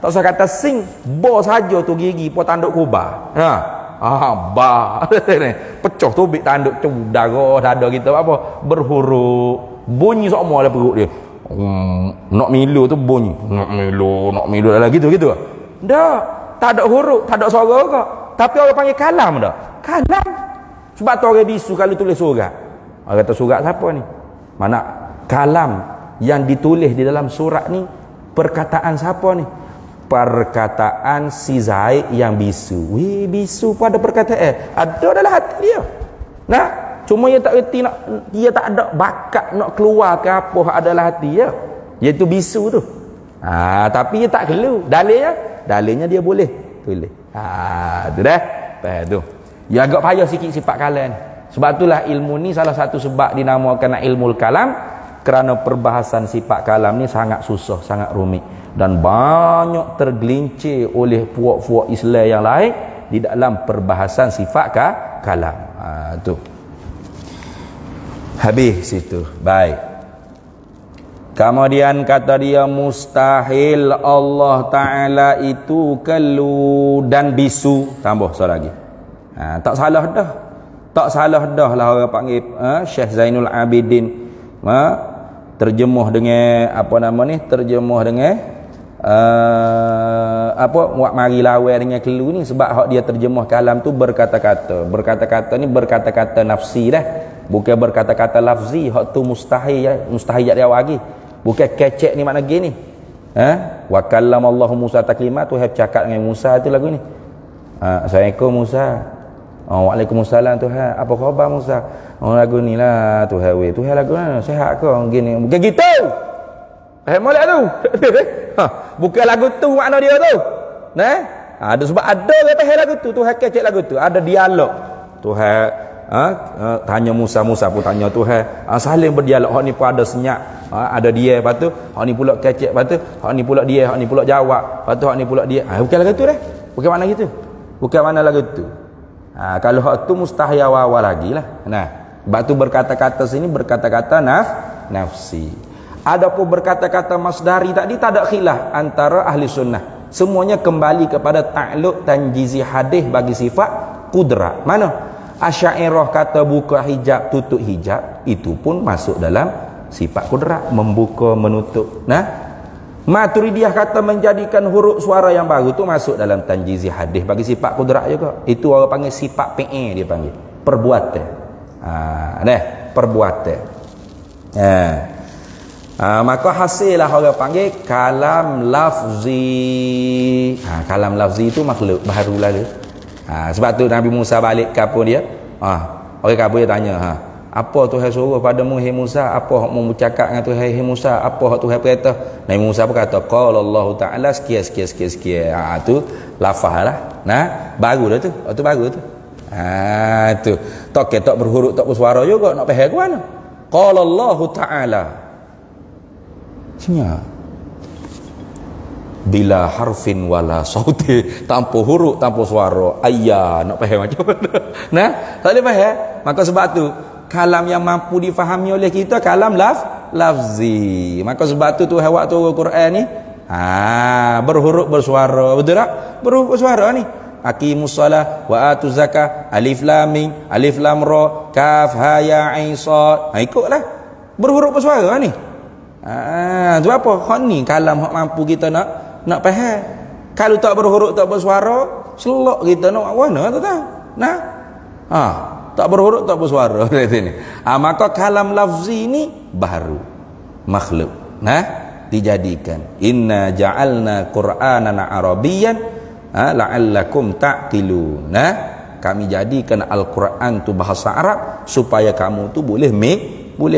Tak usah kata sing, bo saja tu gigi pun tanduk kubah. Ba. Pecah tu bik tanduk tu darah dada kita apa? Berhuruf. Bunyi semua dalam perut dia. Nak milu tu bunyi. Nak milu dalam gitu. Dah. Tak ada huruf, tak ada suara ke. Tapi orang panggil kalam dah. Kalam. Sebab tu orang bisu kalau tulis surat. Orang kata surat siapa ni? Mana kalam yang ditulis di dalam surat ni perkataan siapa ni? Perkataan si Zaid yang bisu. Weh, bisu pun ada perkataan. Ada dalam hati dia. Cuma dia tak reti dia tak ada bakat nak keluar ke apa adalah hati dia. Iaitu bisu tu. Tapi dia tak kelu. Dalilnya dia boleh tulis. Tu dah. Tu. Ya agak payah sikit sifat kalam. Sebab itulah ilmu ni salah satu sebab dinamakan ilmu kalam, kerana perbahasan sifat kalam ni sangat susah, sangat rumit dan banyak tergelincir oleh puak-puak Islam yang lain di dalam perbahasan sifat kalam. Tu. Habis situ. Baik. Kemudian kata dia mustahil Allah Ta'ala itu kelu dan bisu. Tambah satu lagi. Tak salah dah. Tak salah dah lah orang panggil Syekh Zainul Abidin. Terjemuh dengan apa nama ni? Terjemuh dengan buat mari lawan dengan kelu ni, sebab hak dia terjemuh kalam tu berkata-kata. Berkata-kata ni berkata-kata nafsi dah. Bukan berkata-kata lafzi. Hak tu mustahil ya. Mustahil dia lagi. Bukan kecek ni makna gini. Wa kallamallahu Musa taklima tu cakap dengan Musa tu lagu ni. Assalamualaikum Musa. Waalaikumsalam Tuhan. Apa khabar Musa? Lagu ni lah Tuhan weh. Tuhan lagu ni sihat ke gini. Bukan gitu. Molek tu. Bukan lagu tu makna dia tu. Ada sebab ada orang lagu tu. Tuhan kecek lagu tu. Ada dialog. Tuhan tanya Musa pun tanya Tuhan, saling berdialog. Hak ni pun ada senyap, ada dia, lepas tu hak ni pula kecek, lepas tu hak ni pula dia, hak ni pula jawab, lepas tu hak ni pula dia. Bukan lagu tu dah, bukan mana gitu, bukan mana lagu tu. Kalau hak tu mustahil awal lagi lah. Nah, sebab tu berkata-kata sini berkata-kata nafsi. Adapun berkata-kata masdari tadi tak ada khilaf antara ahli sunnah, semuanya kembali kepada ta'alluq tanjizi hadis bagi sifat qudrat. Mana Asy'ariyah kata buka hijab, tutup hijab, itu pun masuk dalam sifat qudrat, membuka menutup. Nah, Maturidiyah kata menjadikan huruf suara yang baru tu masuk dalam tanjizi hadis bagi sifat qudrat juga. Itu orang panggil sifat PE, dia panggil perbuatan. Perbuatan. Maka hasillah orang panggil kalam lafzi. Kalam lafzi itu makhluk baru lalu. Sebab tu Nabi Musa balik kapur dia. Orang kapur dia tanya, apa Tuhan suruh padamu hai Musa? Apa hak mu bercakap dengan Tuhan hai Musa? Apa hak Tuhan perintah? Nabi Musa pun kata qala Allah Taala sekian. Tu lafaz lah. Nah, baru dah tu. Tu baru tu. Tu. Tak berhuruf tak bersuara juga nak faham ke mana? Qala Allah Taala. Senyap. Bila harfin wala sauti, tanpa huruf tanpa suara. Nak faham macam mana? Nah, tak boleh faham. Maka sebab tu kalam yang mampu difahami oleh kita kalam lafzi. Maka sebab tu Tuhan waktu Al-Quran ni berhuruf bersuara, betul tak? Berhuruf bersuara ni. Aqimus shalah wa atuz zakah, alif lam mim, alif lam ra, kaf ha ya ain sad. Ikutlah. Berhuruf bersuara ni. Tu apa? Hak ni kalam hak mampu kita nak faham. Kalau tak berhuruf tak bersuara, selok kita nak mana tak tahu. Nah. Tak berhuruf tak bersuara dari sini. Maka kalam lafzi ni baru makhluk. Nah, dijadikan. Inna ja'alna Qur'anan Arabiyyan la'allakum ta'qilun. Nah, kami jadikan Al-Quran tu bahasa Arab supaya kamu tu boleh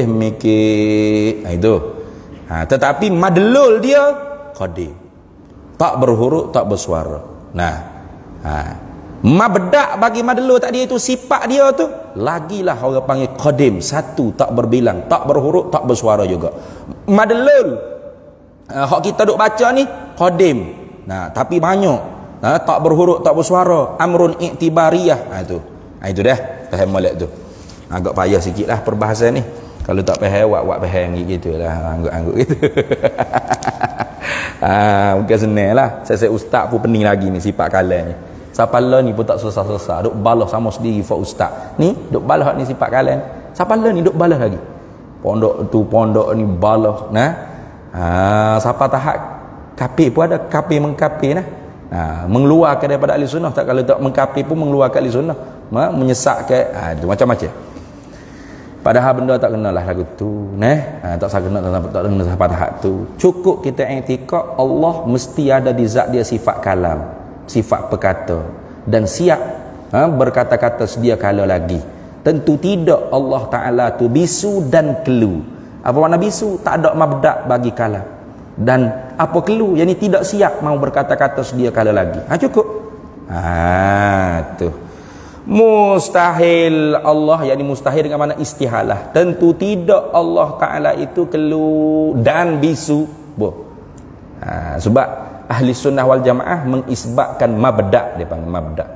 mikir. Itu. Tetapi madlul dia qadim. Tak berhuruf tak bersuara. Nah. Mabda' bagi madlul tadi itu sifat dia tu lagilah orang panggil qadim, satu tak berbilang, tak berhuruf tak bersuara juga. Madlul hak kita duk baca ni qadim. Nah, tapi banyak tak berhuruf tak bersuara, amrun i'tibariyah. Itu dah faham molek tu. Agak payah sikitlah perbahasan ni. Kalau tak faham awak faham gitulah, angguk-angguk gitu. Bukan senanglah. Saya ustaz pun pening lagi ni sifat kalam ni. Sapala ni pun tak selesai-selesai. Duk balas sama sendiri fa ustaz. Ni duk balas ni sifat kalam. Sapala ni duk balas lagi. Pondok ni balas. Nah. Siapa tahap kafir pun ada kafir mengkafir nah. Mengeluarkan daripada ahli sunnah. Tak, kalau tak mengkafir pun mengeluarkan ahli sunnah. Menyesatkan itu macam-macam. Padahal benda tak kenalah lagu tu. Tak kena sampai tahap tu. Cukup kita i'tikad Allah mesti ada di zat dia sifat kalam, sifat perkata, dan siap berkata-kata sedia kala lagi. Tentu tidak Allah Ta'ala tu bisu dan kelu. Apa makna bisu? Tak ada mabda' bagi kalam. Dan apa kelu? Yang ni tidak siap mau berkata-kata sedia kala lagi. Cukup. Tu mustahil Allah, yakni mustahil dengan mana istihalah. Tentu tidak Allah Ta'ala itu kelu dan bisu. Sebab ahli sunnah wal jamaah mengisbatkan mabda'. Dia panggil mabda'.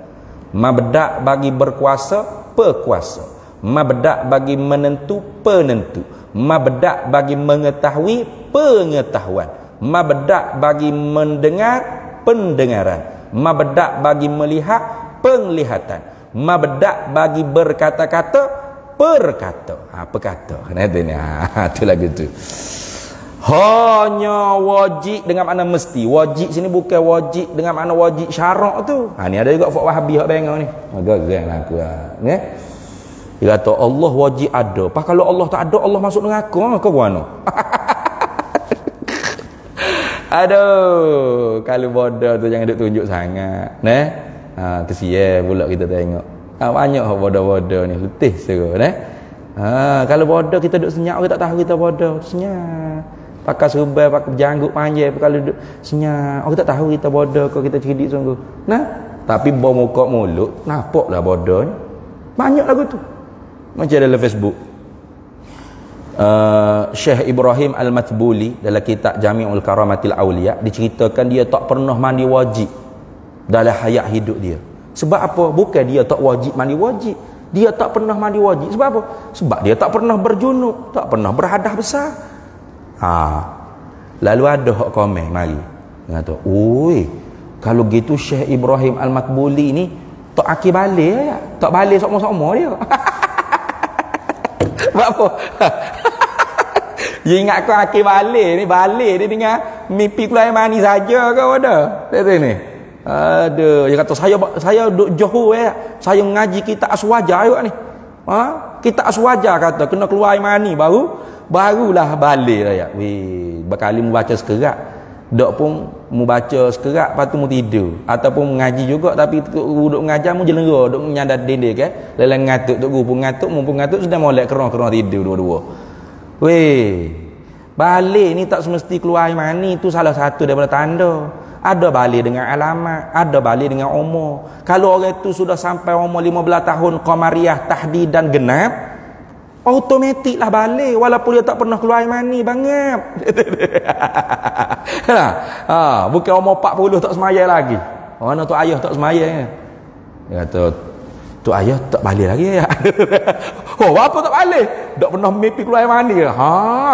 Mabda' bagi berkuasa, perkuasa. Mabda' bagi menentu, penentu. Mabda' bagi mengetahui, pengetahuan. Mabda' bagi mendengar, pendengaran. Mabda' bagi melihat, penglihatan. Mabda' bagi berkata-kata, perkata. Perkata. Itu lagu tu. Hanya wajib dengan makna mesti. Wajib sini bukan wajib dengan makna wajib syarak tu. Ni ada juga fak Wahabi hak bengok ni. Agak-agak lah aku. Dia kata Allah wajib ada. Pas kalau Allah tak ada, Allah masuk neraka ke mana? Aduh, kalau bodoh tu jangan duk tunjuk sangat. Kesian pula kita tengok. Banyak hak bodoh-bodoh ni letih serah. Kalau bodoh kita duk senyap, kita tak tahu kita bodoh. Senyap. Pakai serban, pakai janggut panjang, kalau duduk senyap, orang tak tahu kita bodoh ke kita cerdik sungguh. Tapi bawa muka mulut, nampaklah bodoh ni. Banyak lagu tu. Macam dalam Facebook. Syekh Ibrahim Al-Matbuli dalam kitab Jami'ul Karamatil Awliya diceritakan dia tak pernah mandi wajib dalam hayat hidup dia. Sebab apa? Bukan dia tak wajib mandi wajib, dia tak pernah mandi wajib. Sebab apa? Sebab dia tak pernah berjunub, tak pernah berhadas besar. Lalu ada hak komen mari dia kata, oi, kalau gitu Syekh Ibrahim Al-Matbuli ni tak akil balik ya? Tak balik sama-sama dia. Sebab apa? Dia ingat kau akil balik dia dengan mimpi keluar mani saja kau ada. Kata ni. Aduh, dia kata saya duk Johor saya mengaji kitab Aswaja juga ni. Kitab Aswaja kata kena keluar air mani barulah balik raya. Weh, berkali mu baca sekerat. Dok pun mu baca sekerat lepas tu mu tidur ataupun mengaji juga tapi duk mengajar mu jelera duk nyandar dinding ke. Lelang ngatuk tok guru pun ngatuk sudah molek kerang tidur dua-dua. Weh, balik ni tak semesti keluar air mani, tu salah satu daripada tanda. Ada balik dengan alamat, ada balik dengan umur. Kalau orang tu sudah sampai umur 15 tahun qamariyah tahdid dan genap, automatik lah balik walaupun dia tak pernah keluar air mani banget. Bukan umur 40 tak semayang lagi. Mana tu ayah tak semayang. Dia kata tu ayah tak balik lagi ya. Oh, apa tak balik? Tak pernah mimpi keluar air mani.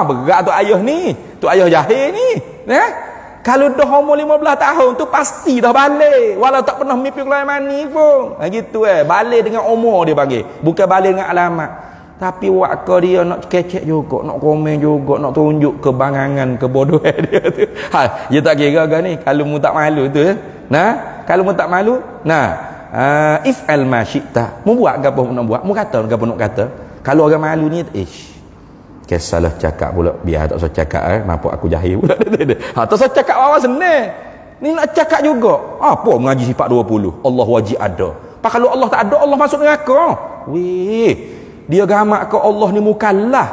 Berat tu ayah ni. Tu ayah jahil ni. Kalau dah umur 15 tahun tu pasti dah balik walau tak pernah mimpi keluar air mani pun. Gitu balik dengan umur dia panggil, bukan balik dengan alamat. Tapi waktu dia nak kecek juga, nak komen juga, nak tunjuk kebangangan, kebodohan dia tu. Dia tak kira kan ni kalau mu tak malu tu. Kalau mu tak malu, if'al ma syi'ta. Mu buat gapo nak buat, mu kata gapo nak kata. Kalau orang malu ni salah cakap pula, biar tak usah cakap nampak aku jahil pula. Tak usah cakap awal senang. Ni nak cakap juga. Apa mengaji sifat 20? Allah wajib ada. Kalau Allah tak ada, Allah masuk neraka. Weh, dia gamak ke Allah ni mukallaf.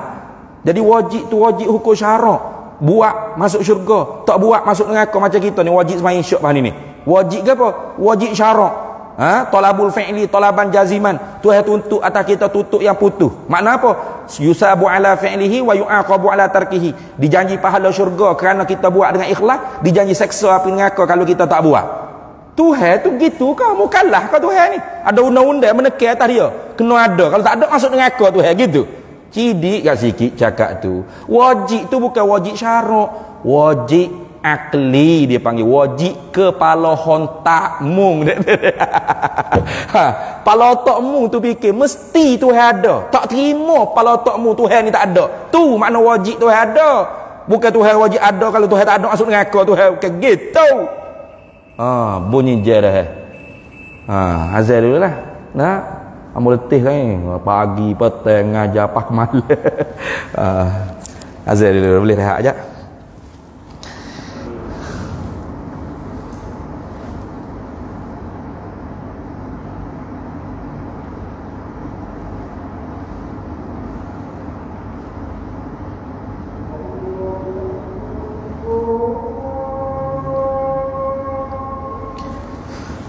Jadi wajib tu wajib hukum syarak. Buat masuk syurga, tak buat masuk neraka macam kita ni wajib sembahyang syak bah ni. Wajib ke apa? Wajib syarak. Talabul fi'li talaban jaziman. Tuhan tuntut atas kita tutup yang putus. Makna apa? Yusabu ala fi'lihi wa yu'aqabu ala tarkihi. Dijanji pahala syurga kerana kita buat dengan ikhlas, dijanji seksa api neraka kalau kita tak buat. Tuhan tu gitu ke? Mukallaf ke Tuhan ni? Ada undang-undang menekan atas dia. Kena ada. Kalau tak ada masuk neraka Tuhan gitu. Cidik kat sikit cakap tu. Wajib tu bukan wajib syarak. Wajib akli dia panggil. Wajib kepala hontak mung. Kepala otak mung tu fikir mesti Tuhan ada. Tak terima kepala otak mung Tuhan ni tak ada. Tu makna wajib Tuhan ada. Bukan Tuhan wajib ada, kalau Tuhan tak ada masuk neraka Tuhan. Bukan gitu. Bunyi je dah. Azal dulu lah. Ambil letih kan ni. Pagi, petang, ngajar, apa malam. Azal dulu, boleh rehat sekejap.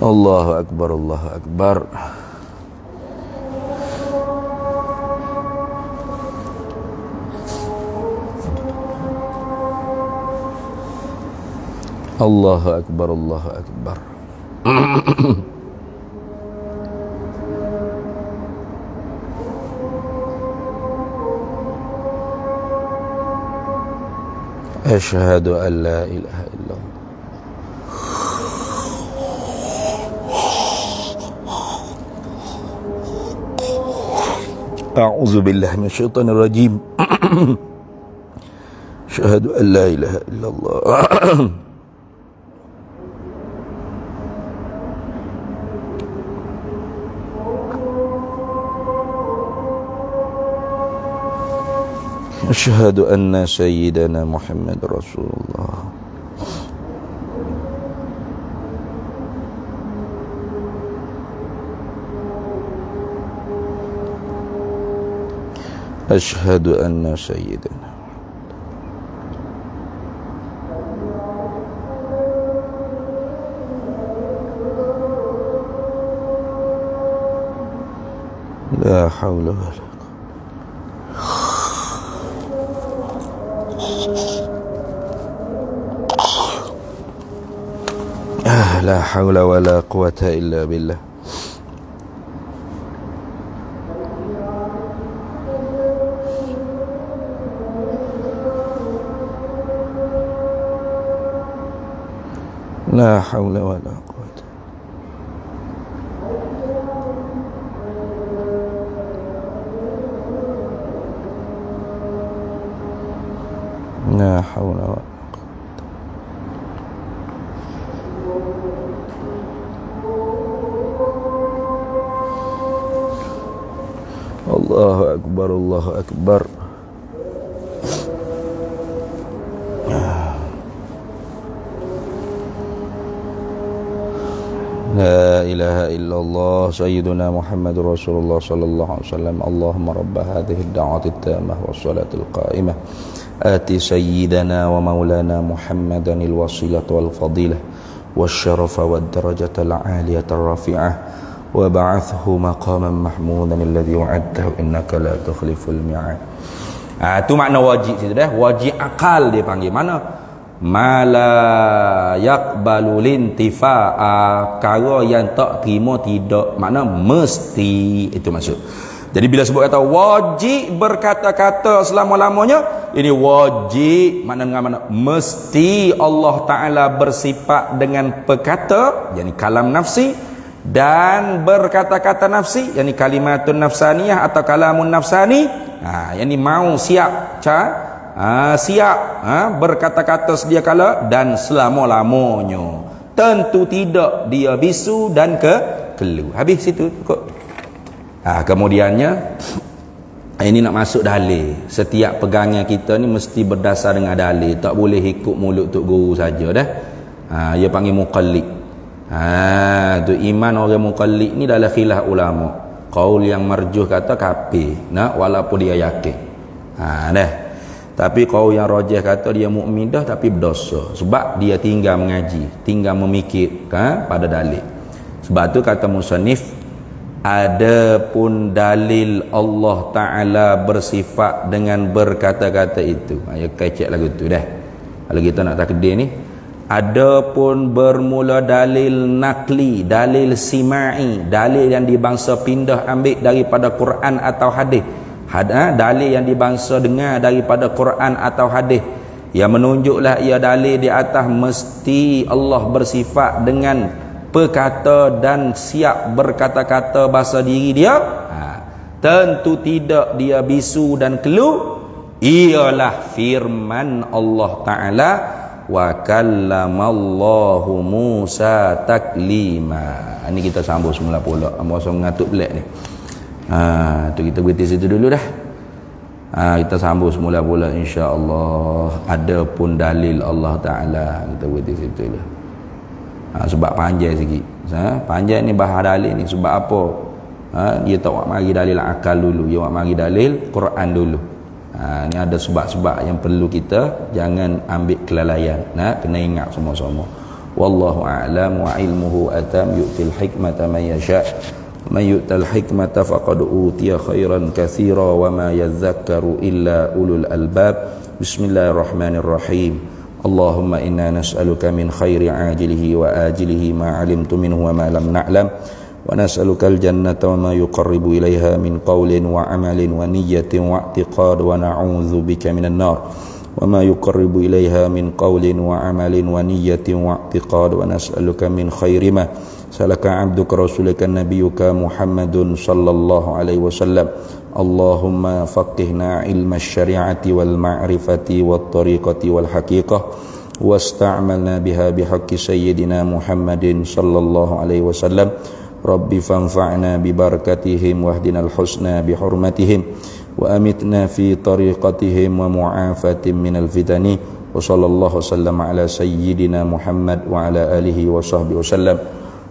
Allahu Akbar, Allahu Akbar. Allahu Akbar, Allahu Akbar. Asyhadu an la ilaha illallah. A'udzu billahi minasyaitonir rajim. Asyhadu an la ilaha illallah. Asyhadu anna sayyidana Muhammad Rasulullah. Asyhadu anna sayyidana la hawla wa la quwwata. لا حول ولا قوة إلا بالله. لا حول ولا قوة. لا حول ولا قوة. الله أكبر الله أكبر. لا إله إلا الله سيدنا محمد رسول الله صلى الله عليه وسلم. اللهم رب هذه الدعوة التامة والصلاة القائمة آتي سيدنا ومولانا محمدا الوسيلة والفضيلة والشرف والدرجة العالية الرفيعة وبعثه مقاما محمودا الذي وعدته إنك لا تخلف الميعاد. Itu makna wajib situ dah. Wajib akal dia panggil. Mana? Mala yaqbalu lintifa'a, perkara yang tak terima tidak, makna mesti, itu maksud. Jadi bila sebut kata wajib berkata-kata selama-lamanya, ini wajib makna dengan mana? Mesti Allah Ta'ala bersifat dengan perkata, yakni kalam nafsi, dan berkata-kata nafsi, yakni kalimatun nafsaniyah atau kalamun nafsani. Yakni mau siap siap berkata-kata sedia kala dan selama-lamanya. Tentu tidak dia bisu dan kelu. Habis situ kok. Kemudiannya ini nak masuk dalil. Setiap pegangan kita ni mesti berdasar dengan dalil. Tak boleh ikut mulut tok guru saja dah. Dia panggil muqallid. Tu iman orang muqallid ni dalam khilaf ulama. Qaul yang marjuh kata kafir. Walaupun dia yakin. Dah. Tapi kau yang rajih kata dia mukmin dah tapi berdosa sebab dia tinggal mengaji, tinggal memikir pada dalil. Sebab tu kata musannif, ada pun dalil Allah Ta'ala bersifat dengan berkata-kata itu. Ya kecek lagu tu dah. Kalau kita nak takdir ni, ada pun bermula dalil nakli, dalil simai, dalil yang dibangsa pindah ambil daripada Quran atau hadis. Dalil yang dibangsa dengar daripada Quran atau hadis yang menunjuklah ia dalil di atas mesti Allah bersifat dengan perkata dan siap berkata-kata bahasa diri dia. Tentu tidak dia bisu dan kelu. Ialah firman Allah Ta'ala, wa kallamallahu Musa taklima. Ini kita sambung semula pula. Masa mengatuk belak ni. Tu kita berhenti situ dulu dah. Kita sambung semula pula insya-Allah. Ada pun dalil Allah Ta'ala. Kita berhenti situ dulu. Sebab panjang sikit. Panjang ni bahas dalil ni. Sebab apa? Dia tak nak mari dalil akal dulu. Dia nak mari dalil Quran dulu. Ni ada sebab-sebab yang perlu kita jangan ambil kelalaian. Kena ingat semua-semua. Wallahu a'lam wa ilmuhu atam yu'til hikmata man yasha'. Man yu'tal hikmata faqad utiya khairan katsira wa ma yadhakkaru illa ulul albab. Bismillahirrahmanirrahim. Allahumma inna nas'aluka min khairi ajilihi wa ajilihi ma 'alimtu minhu wa ma lam na'lam, wa nas'aluka al-jannata wa ma yuqarribu ilaiha min qawlin wa 'amalin wa niyyatin wa i'tiqad, wa na'udzu bika minan nar wa ma yuqarribu ilaiha min qawlin wa 'amalin wa niyyatin wa i'tiqad, wa nas'aluka min khairi ma salaka 'abduka rasulika nabiyyuka Muhammadun sallallahu alaihi wasallam. Allahumma faqihna ilma syari'ati wal ma'rifati wat tariqati wal haqiqah wasta'malna biha bihaqqi sayyidina Muhammadin sallallahu alaihi wasallam. Rabbi fanfa'na bi barakatihim wahdinal husna bi hurmatihim wa amitna fi tariqatihim wa mu'afatin minal fitani. Wa sallallahu wasallam ala sayyidina Muhammad wa ala alihi wa sahbihi wasallam.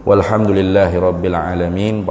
Walhamdulillahi rabbil alamin.